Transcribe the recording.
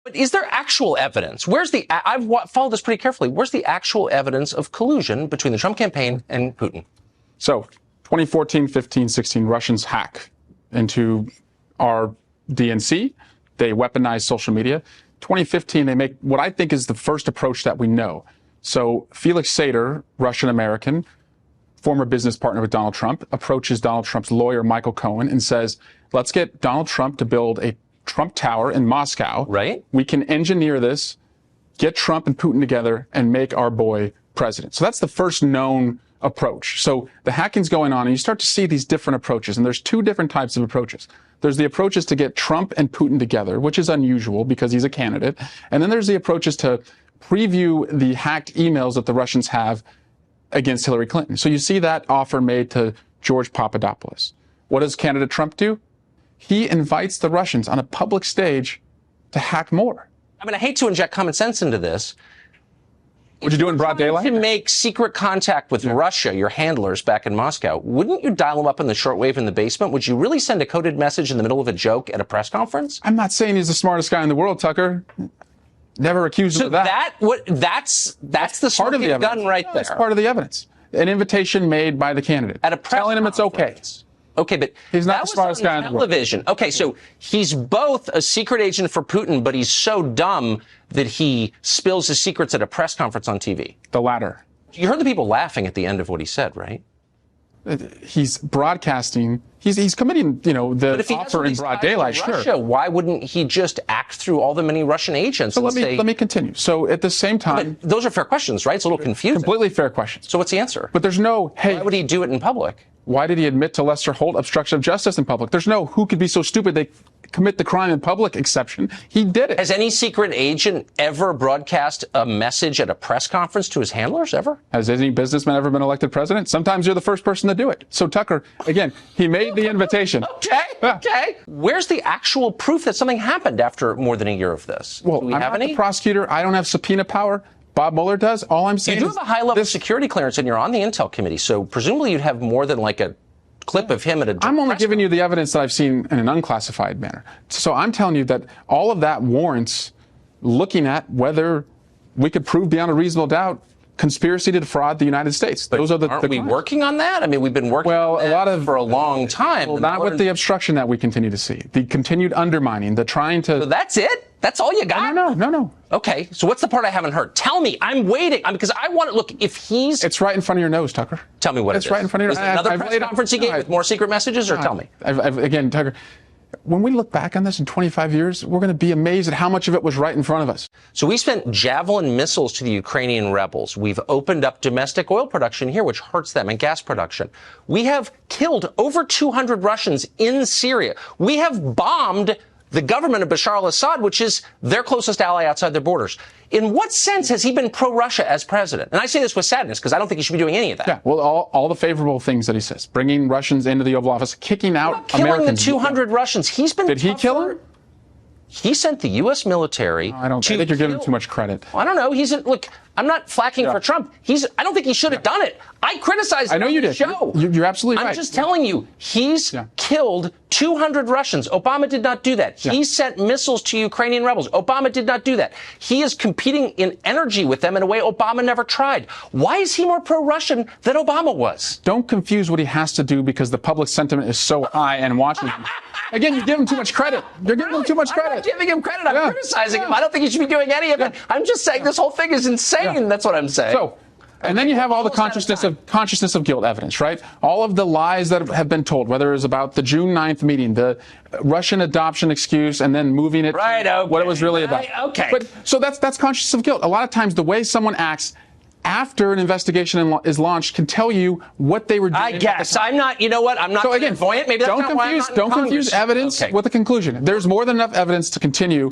But is there actual evidence? I've followed this pretty carefully. Where's the actual evidence of collusion between the Trump campaign and Putin? So 2014, 15, 16, Russians hack into our DNC. They weaponize social media. 2015, they make what I think is the first approach that we know. So Felix Sater, Russian-American, former business partner with Donald Trump, approaches Donald Trump's lawyer, Michael Cohen, and says, let's get Donald Trump to build a Trump Tower in Moscow. Right. We can engineer this, get Trump and Putin together, and make our boy president. So that's the first known approach. So the hacking's going on, and you start to see these different approaches. And there's two different types of approaches. There's the approaches to get Trump and Putin together, which is unusual because he's a candidate. And then there's the approaches to preview the hacked emails that the Russians have against Hillary Clinton. So you see that offer made to George Papadopoulos. What does candidate Trump do? He invites the Russians on a public stage to hack more. I mean, I hate to inject common sense into this. Would you do it in broad daylight? To make secret contact with Russia, your handlers back in Moscow, wouldn't you dial them up in the shortwave in the basement? Would you really send a coded message in the middle of a joke at a press conference? I'm not saying he's the smartest guy in the world, Tucker. Never accused him of that. That's the part of the evidence. Gun right there. That's part of the evidence. An invitation made by the candidate at a press telling him it's okay. Okay, but he's not the smartest guy in the world. Television. Okay, so he's both a secret agent for Putin, but he's so dumb that he spills his secrets at a press conference on TV. The latter. You heard the people laughing at the end of what he said, right? He's broadcasting. He's committing, the offer in broad daylight. Russia, sure. Why wouldn't he just act through all the many Russian agents? So let me continue. So at the same time, but those are fair questions, right? It's a little confusing. Completely fair questions. So what's the answer? But there's no, hey, why would he do it in public? Why did he admit to Lester Holt obstruction of justice in public? There's no who could be so stupid they commit the crime in public exception. He did it. Has any secret agent ever broadcast a message at a press conference to his handlers ever? Has any businessman ever been elected president? Sometimes you're the first person to do it. So Tucker, again, he made the invitation. Okay. Where's the actual proof that something happened after more than a year of this? Well, I'm not the prosecutor. I don't have subpoena power. Bob Mueller does. All I'm saying is... You do have a high-level security clearance, and you're on the Intel Committee, so presumably you'd have more than like a clip of him at a... I'm only giving you the evidence that I've seen in an unclassified manner. So I'm telling you that all of that warrants looking at whether we could prove beyond a reasonable doubt conspiracy to defraud the United States. But those are aren't we working on that? I mean, we've been working on that for a long time. Well, not with the obstruction that we continue to see. The continued undermining, the trying to... So that's it? That's all you got? No. Okay, so what's the part I haven't heard? Tell me. I'm waiting. Because I want to... Look, if he's... It's right in front of your nose, Tucker. Tell me what it is. It's right in front of your nose. Another press conference he gave with more secret messages, or tell me? Again, Tucker, when we look back on this in 25 years, we're going to be amazed at how much of it was right in front of us. So we sent Javelin missiles to the Ukrainian rebels. We've opened up domestic oil production here, which hurts them, and gas production. We have killed over 200 Russians in Syria. We have bombed the government of Bashar al-Assad, which is their closest ally outside their borders. In what sense has he been pro-Russia as president? And I say this with sadness, because I don't think he should be doing any of that. Yeah, well, all the favorable things that he says, bringing Russians into the Oval Office, kicking out Americans. Killing the 200 Russians. He's been... Did he kill him? He sent the U.S. military. I think you're giving him too much credit. I don't know. Look, I'm not flacking for Trump. I don't think he should have done it. I criticized him. I know you did. Show. You're absolutely right. I'm just telling you, he's killed 200 Russians. Obama did not do that. He sent missiles to Ukrainian rebels. Obama did not do that. He is competing in energy with them in a way Obama never tried. Why is he more pro-Russian than Obama was? Don't confuse what he has to do because the public sentiment is so high and watching him. Again, you give him too much credit. You're giving him too much credit. I'm not giving him credit. I'm criticizing him. I don't think he should be doing any of it. I'm just saying this whole thing is insane. That's what I'm saying. So, and then you have all the consciousness of guilt evidence, right? All of the lies that have been told, whether it was about the June 9th meeting, the Russian adoption excuse, and then moving it to what it was really about. But so that's consciousness of guilt. A lot of times the way someone acts after an investigation is launched can tell you what they were doing. I guess. I'm not, you know what? I'm not clairvoyant. Maybe that's not why I'm not in Congress. Don't confuse evidence with a conclusion. There's more than enough evidence to continue